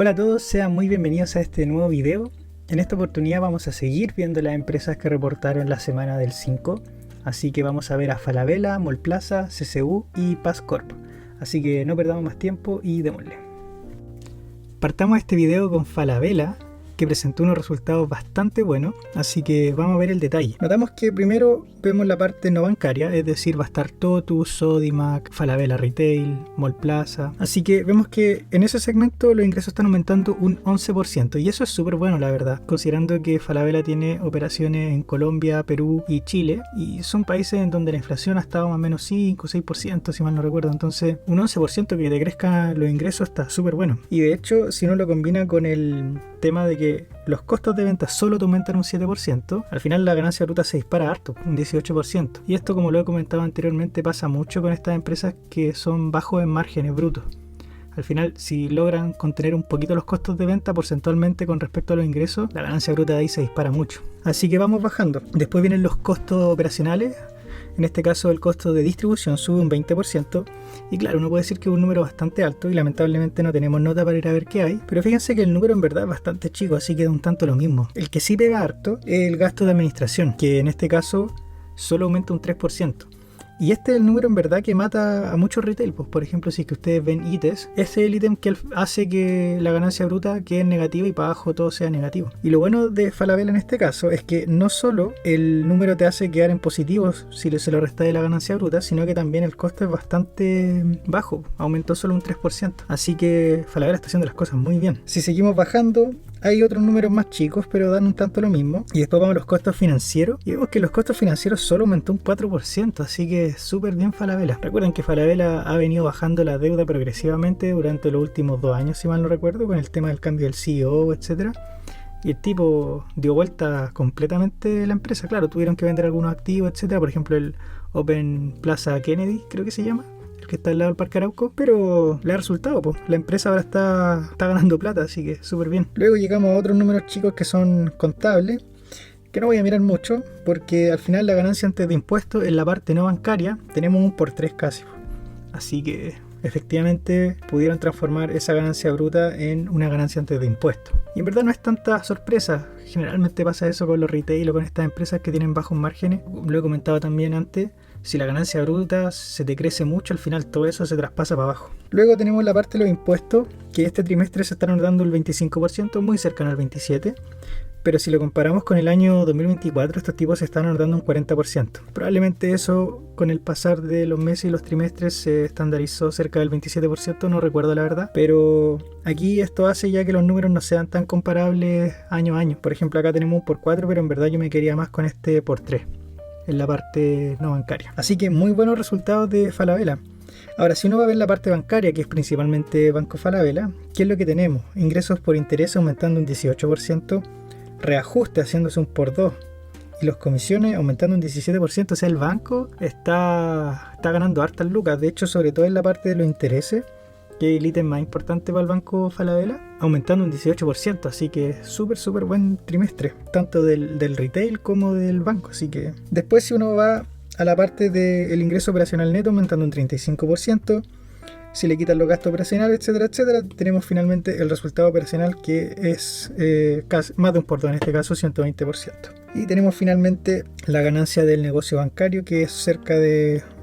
Hola a todos, sean muy bienvenidos a este nuevo video. En esta oportunidad vamos a seguir viendo las empresas que reportaron la semana del 5. Así que vamos a ver a Falabella, Mallplaza, CCU y Passcorp. Así que no perdamos más tiempo y démosle. Partamos este video con Falabella, que presentó unos resultados bastante buenos, así que vamos a ver el detalle. Notamos que primero vemos la parte no bancaria, es decir, va a estar Totus, Sodimac, Falabella Retail, Mallplaza. Así que vemos que en ese segmento los ingresos están aumentando un 11%, y eso es súper bueno, la verdad, considerando que Falabella tiene operaciones en Colombia, Perú y Chile, y son países en donde la inflación ha estado más o menos 5 o 6%, si mal no recuerdo. Entonces, un 11% que te crezcan los ingresos está súper bueno. Y de hecho, si uno lo combina con el tema de que los costos de venta solo te aumentan un 7%, al final la ganancia bruta se dispara harto, un 18%. Y esto, como lo he comentado anteriormente, pasa mucho con estas empresas que son bajos en márgenes brutos. Al final, si logran contener un poquito los costos de venta porcentualmente con respecto a los ingresos, la ganancia bruta de ahí se dispara mucho. Así que vamos bajando. Después vienen los costos operacionales. En este caso, el costo de distribución sube un 20%. Y claro, uno puede decir que es un número bastante alto y lamentablemente no tenemos nota para ir a ver qué hay. Pero fíjense que el número en verdad es bastante chico, así que es un tanto lo mismo. El que sí pega harto es el gasto de administración, que en este caso solo aumenta un 3%. Y este es el número en verdad que mata a muchos retail. Pues, por ejemplo, si es que ustedes ven ítems, ese es el ítem que hace que la ganancia bruta quede negativa y para abajo todo sea negativo. Y lo bueno de Falabella en este caso es que no solo el número te hace quedar en positivos si se lo resta de la ganancia bruta, sino que también el costo es bastante bajo, aumentó solo un 3%. Así que Falabella está haciendo las cosas muy bien. Si seguimos bajando, hay otros números más chicos, pero dan un tanto lo mismo. Y después vamos a los costos financieros. Y vemos que los costos financieros solo aumentó un 4%, así que súper bien Falabella. Recuerden que Falabella ha venido bajando la deuda progresivamente durante los últimos 2 años, si mal no recuerdo, con el tema del cambio del CEO, etc. Y el tipo dio vuelta completamente la empresa. Claro, tuvieron que vender algunos activos, etc. Por ejemplo, el Open Plaza Kennedy, creo que se llama, que está al lado del Parque Arauco, pero le ha resultado, pues. La empresa ahora está ganando plata, así que súper bien. Luego llegamos a otros números chicos que son contables, que no voy a mirar mucho, porque al final la ganancia antes de impuestos en la parte no bancaria tenemos un por 3 casi. Así que efectivamente pudieron transformar esa ganancia bruta en una ganancia antes de impuestos. Y en verdad no es tanta sorpresa. Generalmente pasa eso con los retail o con estas empresas que tienen bajos márgenes. Lo he comentado también antes. Si la ganancia bruta se te crece mucho, al final todo eso se traspasa para abajo. Luego tenemos la parte de los impuestos, que este trimestre se están ahorrando el 25%, muy cercano al 27%. Pero si lo comparamos con el año 2024, estos tipos se están ahorrando un 40%. Probablemente eso, con el pasar de los meses y los trimestres, se estandarizó cerca del 27%, no recuerdo la verdad. Pero aquí esto hace ya que los números no sean tan comparables año a año. Por ejemplo, acá tenemos un por 4, pero en verdad yo me quería más con este por 3 en la parte no bancaria. Así que muy buenos resultados de Falabella. Ahora, si uno va a ver la parte bancaria, que es principalmente Banco Falabella, ¿qué es lo que tenemos? Ingresos por interés aumentando un 18%, reajuste haciéndose un por 2 y los comisiones aumentando un 17%. O sea, el banco está ganando hartas lucas. De hecho, sobre todo en la parte de los intereses, que es el ítem más importante para el Banco Falabella, aumentando un 18%, así que súper buen trimestre, tanto del retail como del banco. Así que después, si uno va a la parte del ingreso operacional neto, aumentando un 35%, si le quitan los gastos operacionales, etcétera, tenemos finalmente el resultado operacional, que es casi más de un por 2, en este caso 120%. Y tenemos finalmente la ganancia del negocio bancario, que es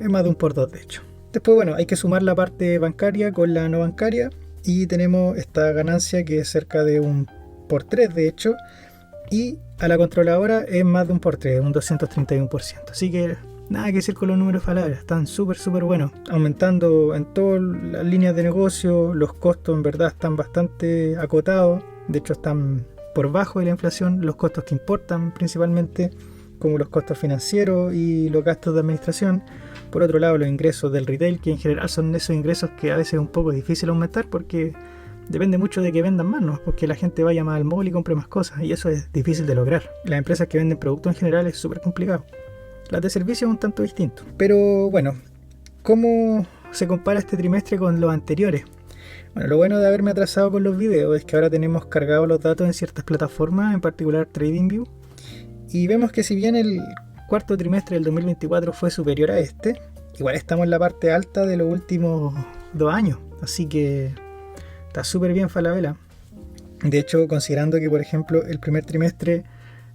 más de un por 2 de hecho. Después, bueno, hay que sumar la parte bancaria con la no bancaria y tenemos esta ganancia que es cerca de un por 3 de hecho, y a la controladora es más de un por 3, un 231%. Así que nada que decir con los números Falabella, están súper buenos, aumentando en todas las líneas de negocio. Los costos en verdad están bastante acotados, de hecho están por bajo de la inflación, los costos que importan principalmente, como los costos financieros y los gastos de administración. Por otro lado, los ingresos del retail, que en general son esos ingresos que a veces es un poco difícil aumentar porque depende mucho de que vendan más, ¿no? Porque la gente vaya más al mall y compre más cosas, y eso es difícil de lograr. Las empresas que venden productos en general es súper complicado. Las de servicio es un tanto distinto. Pero bueno, ¿cómo se compara este trimestre con los anteriores? Bueno, lo bueno de haberme atrasado con los videos es que ahora tenemos cargados los datos en ciertas plataformas, en particular TradingView, y vemos que si bien el cuarto trimestre del 2024 fue superior a este, igual estamos en la parte alta de los últimos 2 años, así que está súper bien Falabella. De hecho, considerando que, por ejemplo, el primer trimestre,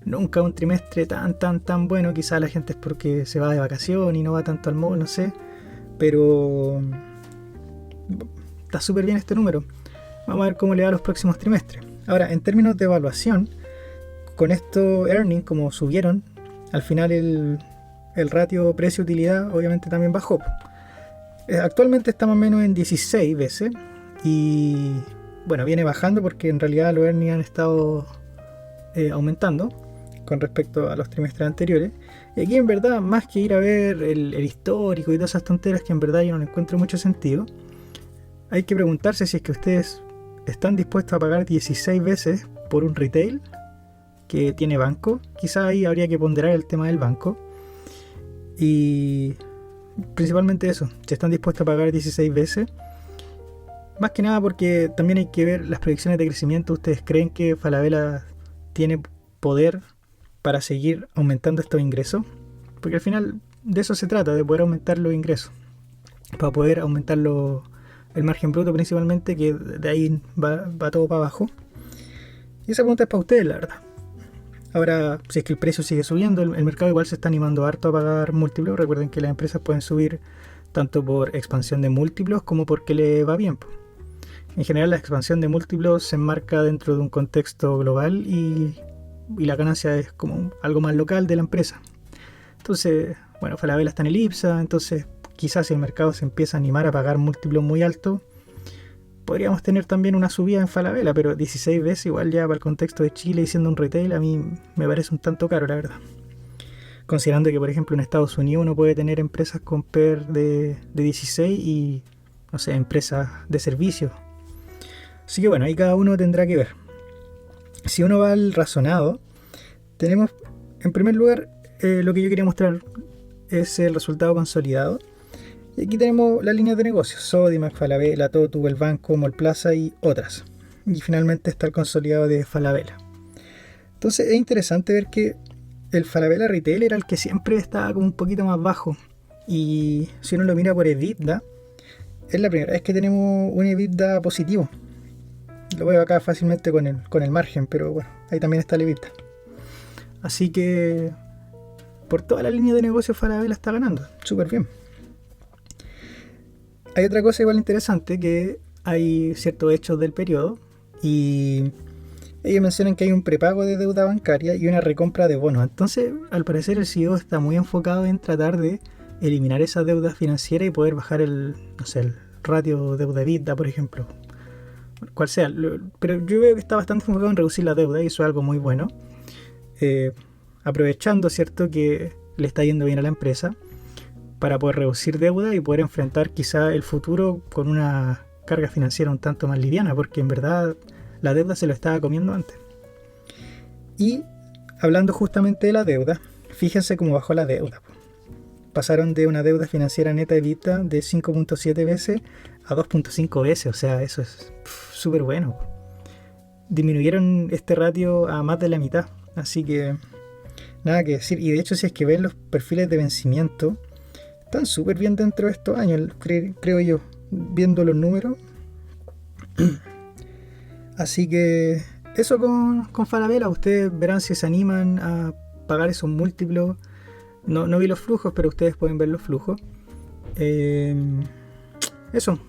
nunca un trimestre tan bueno, quizás la gente es porque se va de vacación y no va tanto al mall, no sé, pero está súper bien este número. Vamos a ver cómo le va a los próximos trimestres. Ahora, en términos de evaluación, con estos earnings, como subieron, al final el ratio precio-utilidad obviamente también bajó. Actualmente está más o menos en 16 veces y bueno, viene bajando porque en realidad los earnings han estado aumentando con respecto a los trimestres anteriores. Y aquí en verdad, más que ir a ver el histórico y todas esas tonteras que en verdad yo no encuentro mucho sentido, hay que preguntarse si es que ustedes están dispuestos a pagar 16 veces por un retail que tiene banco. Quizá ahí habría que ponderar el tema del banco. Y principalmente eso, si están dispuestos a pagar 16 veces. Más que nada porque también hay que ver las proyecciones de crecimiento. ¿Ustedes creen que Falabella tiene poder para seguir aumentando estos ingresos? Porque al final de eso se trata, de poder aumentar los ingresos. Para poder aumentar el margen bruto principalmente, que de ahí va todo para abajo. Y esa pregunta es para ustedes, la verdad. Ahora, si es que el precio sigue subiendo, el mercado igual se está animando harto a pagar múltiplos. Recuerden que las empresas pueden subir tanto por expansión de múltiplos como porque le va bien. En general, la expansión de múltiplos se enmarca dentro de un contexto global y la ganancia es como algo más local de la empresa. Entonces, bueno, Falabella está en el IPSA, entonces quizás si el mercado se empieza a animar a pagar múltiplos muy altos, podríamos tener también una subida en Falabella, pero 16 veces igual ya para el contexto de Chile y siendo un retail a mí me parece un tanto caro, la verdad. Considerando que, por ejemplo, en Estados Unidos uno puede tener empresas con PER de 16 y, no sé, empresas de servicios. Así que bueno, ahí cada uno tendrá que ver. Si uno va al razonado, tenemos en primer lugar lo que yo quería mostrar es el resultado consolidado. Y aquí tenemos las líneas de negocios: Sodimac, Falabella, Totu, el banco, Mallplaza y otras. Y finalmente está el consolidado de Falabella. Entonces es interesante ver que el Falabella Retail era el que siempre estaba como un poquito más bajo. Y si uno lo mira por EBITDA, es la primera vez que tenemos un EBITDA positivo. Lo veo acá fácilmente con el margen, pero bueno, ahí también está el EBITDA. Así que por toda la línea de negocio Falabella está ganando, súper bien. Hay otra cosa igual interesante, que hay ciertos hechos del periodo y ellos mencionan que hay un prepago de deuda bancaria y una recompra de bonos. Entonces, al parecer el CEO está muy enfocado en tratar de eliminar esa deuda financiera y poder bajar el ratio deuda-EBITDA, por ejemplo. Cual sea, pero yo veo que está bastante enfocado en reducir la deuda y eso es algo muy bueno. Aprovechando, ¿cierto?, que le está yendo bien a la empresa para poder reducir deuda y poder enfrentar quizá el futuro con una carga financiera un tanto más liviana, porque en verdad la deuda se lo estaba comiendo antes. Y hablando justamente de la deuda, fíjense cómo bajó la deuda. Pasaron de una deuda financiera neta EBITDA de 5.7 veces a 2.5 veces, o sea, eso es súper bueno. Disminuyeron este ratio a más de la mitad, así que nada que decir. Y de hecho, si es que ven los perfiles de vencimiento, están súper bien dentro de estos años, creo yo, viendo los números. Así que eso con Falabella. Ustedes verán si se animan a pagar esos múltiplos. No vi los flujos, pero ustedes pueden ver los flujos. Eso.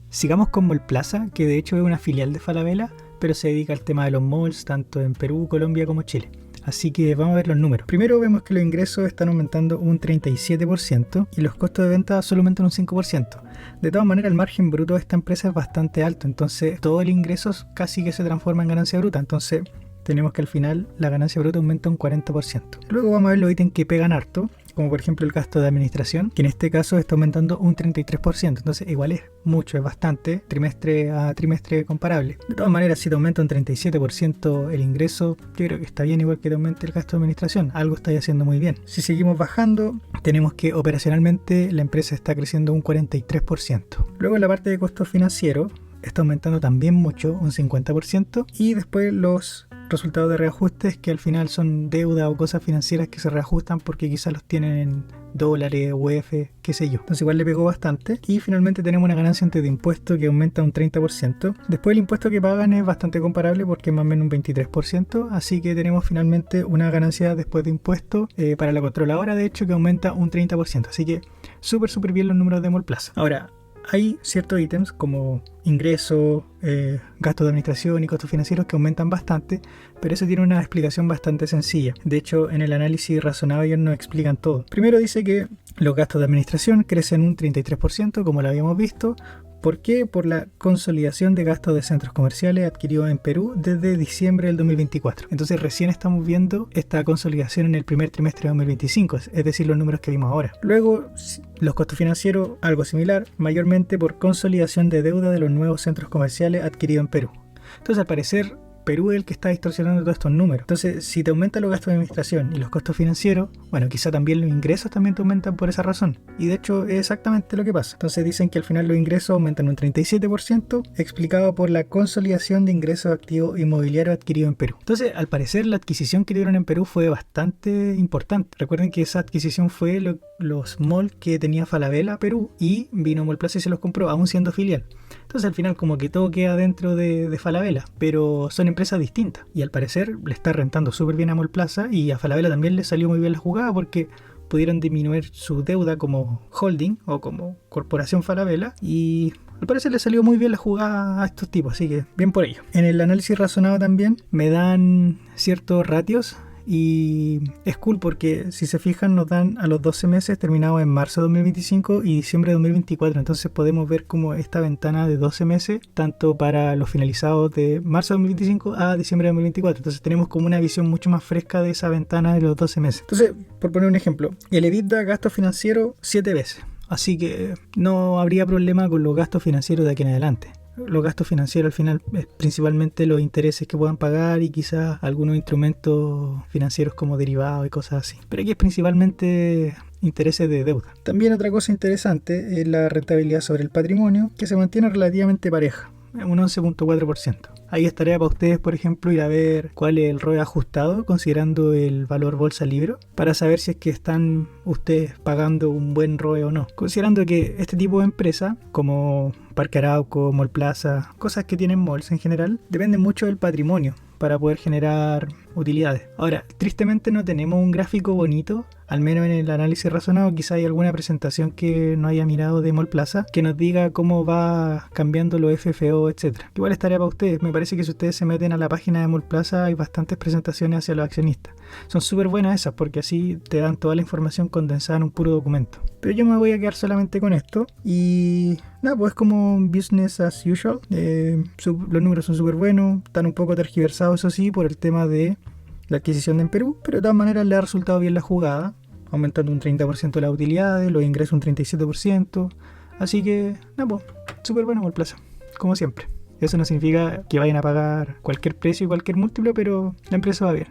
Sigamos con Mallplaza, que de hecho es una filial de Falabella, pero se dedica al tema de los malls, tanto en Perú, Colombia como Chile. Así que vamos a ver los números. Primero vemos que los ingresos están aumentando un 37% y los costos de venta solo aumentan un 5%. De todas maneras, el margen bruto de esta empresa es bastante alto, entonces todo el ingreso casi que se transforma en ganancia bruta. Entonces tenemos que al final la ganancia bruta aumenta un 40%. Luego vamos a ver los ítems que pegan harto, como por ejemplo el gasto de administración, que en este caso está aumentando un 33%. Entonces igual es mucho, es bastante, trimestre a trimestre comparable. De todas maneras, si te aumenta un 37% el ingreso, yo creo que está bien, igual que te aumente el gasto de administración. Algo estáis haciendo muy bien. Si seguimos bajando, tenemos que operacionalmente la empresa está creciendo un 43%. Luego en la parte de costos financieros está aumentando también mucho, un 50%. Y después los resultado de reajustes que al final son deuda o cosas financieras que se reajustan porque quizás los tienen en dólares, UF, qué sé yo. Entonces igual le pegó bastante. Y finalmente tenemos una ganancia antes de impuesto que aumenta un 30%. Después el impuesto que pagan es bastante comparable porque es más o menos un 23%. Así que tenemos finalmente una ganancia después de impuesto para la controladora, de hecho, que aumenta un 30%. Así que súper bien los números de Mallplaza. Ahora, hay ciertos ítems como ingresos, gastos de administración y costos financieros que aumentan bastante, pero eso tiene una explicación bastante sencilla. De hecho, en el análisis razonado ellos nos explican todo. Primero dice que los gastos de administración crecen un 33%, como lo habíamos visto. ¿Por qué? Por la consolidación de gastos de centros comerciales adquiridos en Perú desde diciembre del 2024. Entonces recién estamos viendo esta consolidación en el primer trimestre de 2025, es decir, los números que vimos ahora. Luego, los costos financieros, algo similar, mayormente por consolidación de deuda de los nuevos centros comerciales adquiridos en Perú. Entonces, al parecer, Perú es el que está distorsionando todos estos números. Entonces, si te aumentan los gastos de administración y los costos financieros, bueno, quizá también los ingresos también te aumentan por esa razón. Y de hecho es exactamente lo que pasa. Entonces dicen que al final los ingresos aumentan un 37%, explicado por la consolidación de ingresos activos inmobiliarios adquiridos en Perú. Entonces, al parecer, la adquisición que dieron en Perú fue bastante importante. Recuerden que esa adquisición fue los malls que tenía Falabella Perú, y vino Mallplaza y se los compró, aún siendo filial. Entonces al final como que todo queda dentro de Falabella, pero son empresas distintas. Y al parecer le está rentando súper bien a Mallplaza, y a Falabella también le salió muy bien la jugada porque pudieron disminuir su deuda como holding o como corporación Falabella, y al parecer le salió muy bien la jugada a estos tipos, así que bien por ello. En el análisis razonado también me dan ciertos ratios. Y es cool porque si se fijan nos dan a los 12 meses terminados en marzo de 2025 y diciembre de 2024. Entonces podemos ver como esta ventana de 12 meses, tanto para los finalizados de marzo de 2025 a diciembre de 2024. Entonces tenemos como una visión mucho más fresca de esa ventana de los 12 meses. Entonces, por poner un ejemplo, el EBITDA gasto financiero 7 veces. Así que no habría problema con los gastos financieros de aquí en adelante. Los gastos financieros al final es principalmente los intereses que puedan pagar y quizás algunos instrumentos financieros como derivados y cosas así. Pero aquí es principalmente intereses de deuda. También otra cosa interesante es la rentabilidad sobre el patrimonio, que se mantiene relativamente pareja, un 11.4%. Ahí es tarea para ustedes, por ejemplo, ir a ver cuál es el ROE ajustado, considerando el valor bolsa libro, para saber si es que están ustedes pagando un buen ROE o no. Considerando que este tipo de empresas, como Parque Arauco, Mallplaza, cosas que tienen malls en general, dependen mucho del patrimonio para poder generar utilidades. Ahora, tristemente no tenemos un gráfico bonito, al menos en el análisis razonado. Quizá hay alguna presentación que no haya mirado de Mallplaza que nos diga cómo va cambiando los FFO, etc. Igual es tarea para ustedes. Me parece que si ustedes se meten a la página de Mallplaza hay bastantes presentaciones hacia los accionistas. Son súper buenas esas porque así te dan toda la información condensada en un puro documento. Pero yo me voy a quedar solamente con esto y nada, pues como business as usual. Los números son súper buenos, están un poco tergiversados, eso sí, por el tema de la adquisición en Perú, pero de todas maneras le ha resultado bien la jugada, aumentando un 30% las utilidades, los ingresos un 37%, así que nada, pues súper bueno Mallplaza, como siempre. Eso no significa que vayan a pagar cualquier precio y cualquier múltiplo, pero la empresa va bien.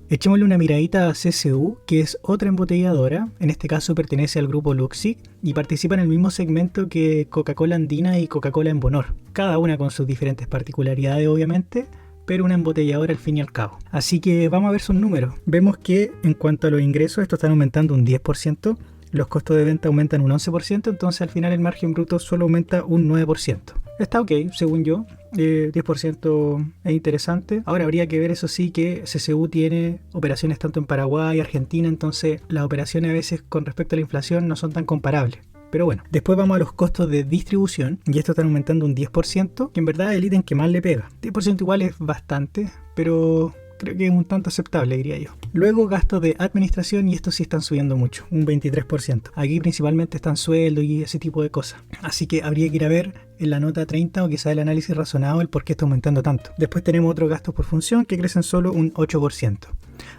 Echémosle una miradita a CCU, que es otra embotelladora, en este caso pertenece al grupo Luxic y participa en el mismo segmento que Coca-Cola Andina y Coca-Cola Embonor, cada una con sus diferentes particularidades obviamente, pero una embotelladora al fin y al cabo. Así que vamos a ver sus números. Vemos que en cuanto a los ingresos, estos están aumentando un 10%, los costos de venta aumentan un 11%, entonces al final el margen bruto solo aumenta un 9%. Está ok, según yo, 10% es interesante. Ahora habría que ver, eso sí, que CCU tiene operaciones tanto en Paraguay y Argentina, entonces las operaciones a veces con respecto a la inflación no son tan comparables. Pero bueno, después vamos a los costos de distribución, y estos están aumentando un 10%, que en verdad es el ítem que más le pega. 10% igual es bastante, pero creo que es un tanto aceptable, diría yo. Luego gastos de administración, y estos sí están subiendo mucho, un 23%. Aquí principalmente están sueldos y ese tipo de cosas. Así que habría que ir a ver en la nota 30 o quizá el análisis razonado el por qué está aumentando tanto. Después tenemos otros gastos por función que crecen solo un 8%.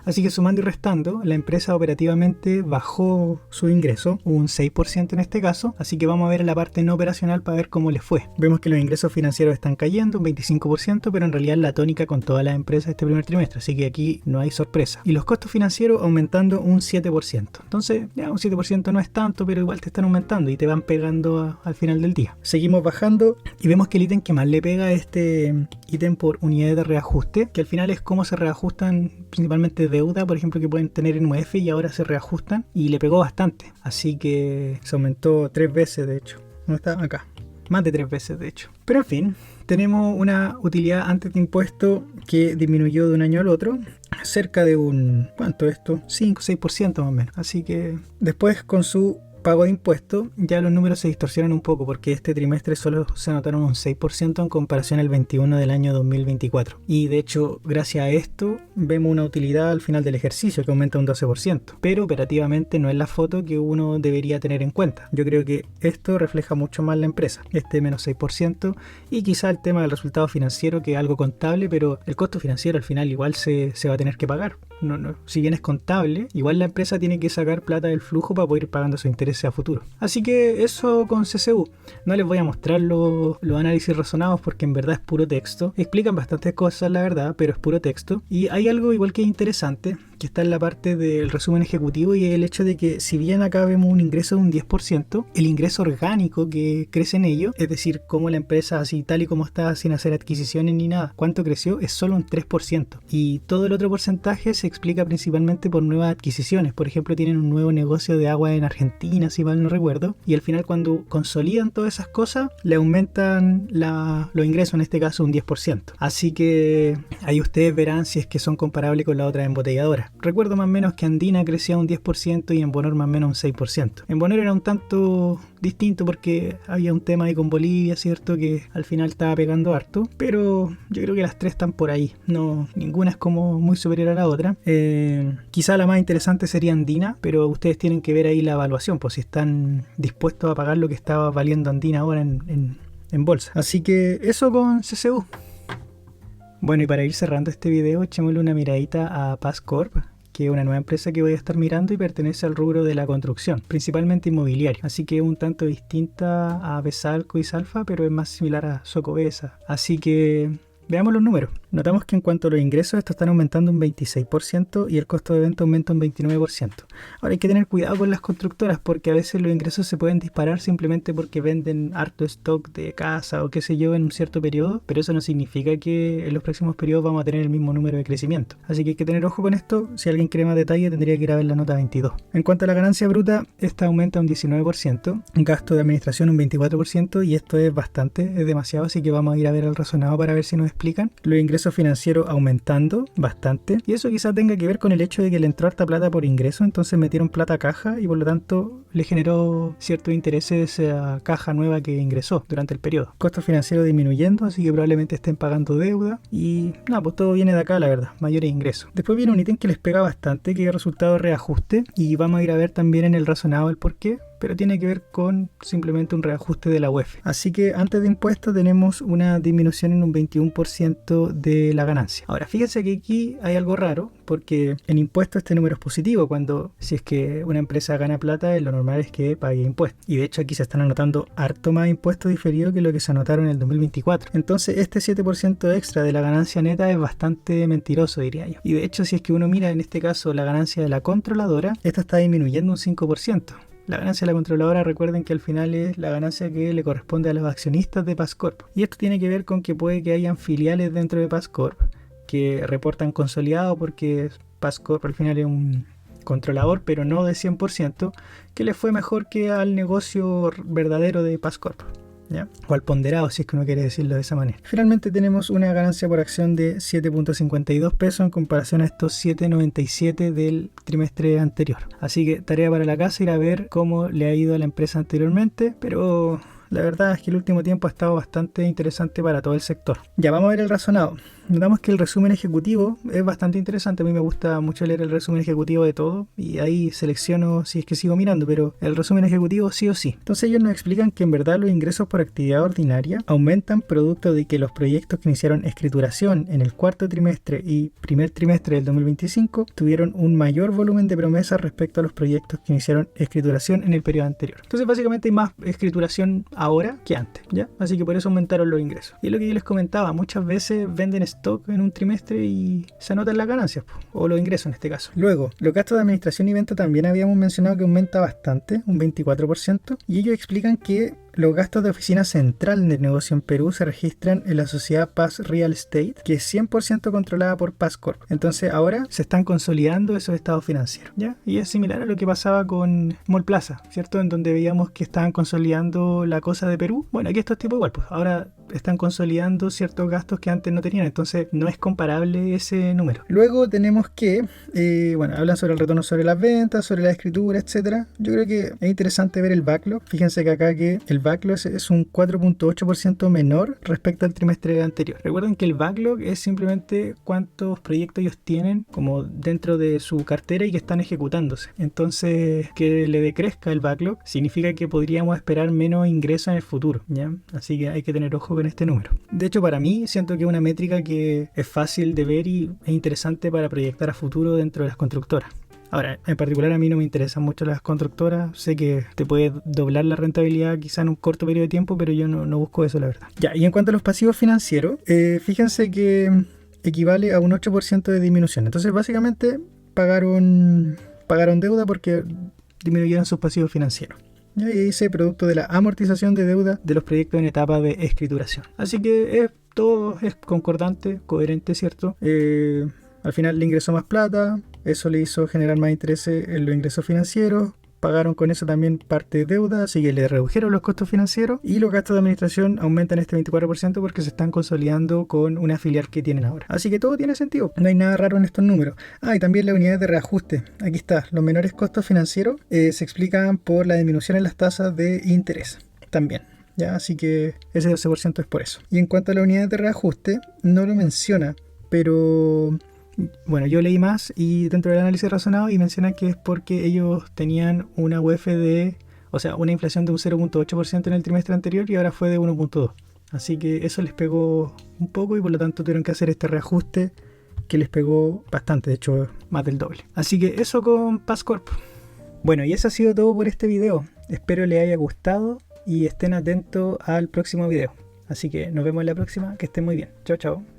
Así que sumando y restando, la empresa operativamente bajó su ingreso, un 6% en este caso, así que vamos a ver la parte no operacional para ver cómo les fue. Vemos que los ingresos financieros están cayendo un 25%, pero en realidad la tónica con todas las empresas este primer trimestre, así que aquí no hay sorpresa. Y los costos financieros aumentando un 7%. Entonces, ya un 7% no es tanto, pero igual te están aumentando y te van pegando al final del día. Seguimos bajando y vemos que el ítem que más le pega a este ítem por unidades de reajuste, que al final es cómo se reajustan principalmente deuda, por ejemplo, que pueden tener en UF y ahora se reajustan, y le pegó bastante. Así que se aumentó 3 veces, de hecho. ¿Dónde está? Acá. Más de 3 veces, de hecho. Pero en fin, tenemos una utilidad antes de impuesto que disminuyó de un año al otro, cerca de un, ¿cuánto es esto? 5 o 6% más o menos. Así que después con su pago de impuestos ya los números se distorsionan un poco, porque este trimestre solo se notaron un 6% en comparación al 21% del año 2024. Y de hecho, gracias a esto, vemos una utilidad al final del ejercicio que aumenta un 12%. Pero operativamente no es la foto que uno debería tener en cuenta. Yo creo que esto refleja mucho más la empresa, este menos 6%, y quizá el tema del resultado financiero, que es algo contable, pero el costo financiero al final igual se va a tener que pagar. Si bien es contable, igual la empresa tiene que sacar plata del flujo para poder ir pagando sus intereses a futuro. Así que eso con CCU. No les voy a mostrar los análisis razonados porque en verdad es puro texto. Explican bastantes cosas, la verdad, pero es puro texto. Y hay algo igual que interesante, que está en la parte del resumen ejecutivo, y el hecho de que si bien acá vemos un ingreso de un 10%, el ingreso orgánico que crece en ello, es decir, como la empresa así tal y como está sin hacer adquisiciones ni nada, ¿cuánto creció? Es solo un 3%. Y todo el otro porcentaje se explica principalmente por nuevas adquisiciones. Por ejemplo, tienen un nuevo negocio de agua en Argentina, si mal no recuerdo, y al final cuando consolidan todas esas cosas, le aumentan los ingresos, en este caso un 10%. Así que ahí ustedes verán si es que son comparables con la otra embotelladora. Recuerdo más o menos que Andina crecía un 10% y Embonor más o menos un 6%. Embonor era un tanto distinto porque había un tema ahí con Bolivia, ¿cierto? Que al final estaba pegando harto, pero yo creo que las tres están por ahí. No, ninguna es como muy superior a la otra. Quizá la más interesante sería Andina, pero ustedes tienen que ver ahí la evaluación, pues si están dispuestos a pagar lo que estaba valiendo Andina ahora en bolsa. Así que eso con CCU. Bueno, y para ir cerrando este video, echémosle una miradita a Passcorp, que es una nueva empresa que voy a estar mirando y pertenece al rubro de la construcción, principalmente inmobiliario. Así que es un tanto distinta a Besalco y Salfa, pero es más similar a Socobesa. Así que veamos los números. Notamos que en cuanto a los ingresos, estos están aumentando un 26% y el costo de venta aumenta un 29%. Ahora hay que tener cuidado con las constructoras porque a veces los ingresos se pueden disparar simplemente porque venden harto stock de casa o qué sé yo en un cierto periodo, pero eso no significa que en los próximos periodos vamos a tener el mismo número de crecimiento. Así que hay que tener ojo con esto. Si alguien quiere más detalle tendría que ir a ver la nota 22. En cuanto a la ganancia bruta, esta aumenta un 19%, gasto de administración un 24% y esto es bastante, es demasiado, así que vamos a ir a ver el razonado para ver si nos explican. Los ingresos financieros aumentando bastante, y eso quizás tenga que ver con el hecho de que le entró harta plata por ingreso, entonces metieron plata a caja y por lo tanto le generó ciertos intereses a caja nueva que ingresó durante el periodo. Costos financieros disminuyendo, así que probablemente estén pagando deuda y nada, pues todo viene de acá, la verdad, mayores ingresos. Después viene un ítem que les pega bastante, que es resultado de reajuste, y vamos a ir a ver también en el razonado el por qué, pero tiene que ver con simplemente un reajuste de la UEF. Así que antes de impuestos tenemos una disminución en un 21% de la ganancia. Ahora, fíjense que aquí hay algo raro, porque en impuestos este número es positivo, cuando si es que una empresa gana plata, lo normal es que pague impuestos. Y de hecho aquí se están anotando harto más impuestos diferidos que lo que se anotaron en el 2024. Entonces este 7% extra de la ganancia neta es bastante mentiroso, diría yo. Y de hecho si es que uno mira en este caso la ganancia de la controladora, esta está disminuyendo un 5%. La ganancia de la controladora, recuerden que al final es la ganancia que le corresponde a los accionistas de Passcorp. Y esto tiene que ver con que puede que hayan filiales dentro de Passcorp que reportan consolidado porque Passcorp al final es un controlador, pero no de 100%, que le fue mejor que al negocio verdadero de Passcorp, ¿ya? O al ponderado, si es que uno quiere decirlo de esa manera. Finalmente tenemos una ganancia por acción de 7.52 pesos en comparación a estos 7.97 del trimestre anterior. Así que tarea para la casa, ir a ver cómo le ha ido a la empresa anteriormente, pero la verdad es que el último tiempo ha estado bastante interesante para todo el sector. Ya vamos a ver el razonado. notamos que el resumen ejecutivo es bastante interesante. A mí me gusta mucho leer el resumen ejecutivo de todo y ahí selecciono si es que sigo mirando, pero el resumen ejecutivo sí o sí. Entonces ellos nos explican que en verdad los ingresos por actividad ordinaria aumentan producto de que los proyectos que iniciaron escrituración en el cuarto trimestre y primer trimestre del 2025 tuvieron un mayor volumen de promesas respecto a los proyectos que iniciaron escrituración en el periodo anterior. Entonces básicamente hay más escrituración ahora que antes, ¿ya? Así que por eso aumentaron los ingresos. Y es lo que yo les comentaba, muchas veces venden stock en un trimestre y se anotan las ganancias, o los ingresos en este caso. Luego, los gastos de administración y venta también habíamos mencionado que aumenta bastante, un 24%, y ellos explican que los gastos de oficina central de negocio en Perú se registran en la sociedad Paz Real Estate, que es 100% controlada por Paz Corp. Entonces ahora se están consolidando esos estados financieros, ¿ya? Y es similar a lo que pasaba con Mall Plaza, ¿cierto? En donde veíamos que estaban consolidando la cosa de Perú. Bueno, aquí estos tipos igual, pues ahora están consolidando ciertos gastos que antes no tenían, entonces no es comparable ese número. Luego tenemos que, hablan sobre el retorno sobre las ventas, sobre la escritura, etcétera. Yo creo que es interesante ver el backlog. Fíjense que acá que el backlog es un 4.8% menor respecto al trimestre anterior. Recuerden que el backlog es simplemente cuántos proyectos ellos tienen como dentro de su cartera y que están ejecutándose. Entonces, que le decrezca el backlog significa que podríamos esperar menos ingresos en el futuro, ¿ya? Así que hay que tener ojo con este número. De hecho, para mí siento que es una métrica que es fácil de ver y es interesante para proyectar a futuro dentro de las constructoras. Ahora, en particular a mí no me interesan mucho las constructoras. Sé que te puede doblar la rentabilidad quizá en un corto periodo de tiempo, pero yo no busco eso, la verdad. Ya, y en cuanto a los pasivos financieros, fíjense que equivale a un 8% de disminución. Entonces, básicamente, pagaron deuda porque disminuyeron sus pasivos financieros. Y ahí dice producto de la amortización de deuda de los proyectos en etapa de escrituración. Así que todo es concordante, coherente, ¿cierto? Al final le ingresó más plata, eso le hizo generar más intereses en los ingresos financieros, pagaron con eso también parte de deuda, así que le redujeron los costos financieros y los gastos de administración aumentan este 24% porque se están consolidando con una filial que tienen ahora. Así que todo tiene sentido, no hay nada raro en estos números. Y también las unidades de reajuste, aquí está, los menores costos financieros se explican por la disminución en las tasas de interés también. ¿Ya? Así que ese 12% es por eso. Y en cuanto a las unidades de reajuste, no lo menciona, pero bueno, yo leí más y dentro del análisis razonado y menciona que es porque ellos tenían una UF una inflación de un 0.8% en el trimestre anterior y ahora fue de 1.2%. Así que eso les pegó un poco y por lo tanto tuvieron que hacer este reajuste que les pegó bastante, de hecho más del doble. Así que eso con Paz Corp. Bueno, y eso ha sido todo por este video. Espero les haya gustado y estén atentos al próximo video. Así que nos vemos en la próxima, que estén muy bien. Chao, chao.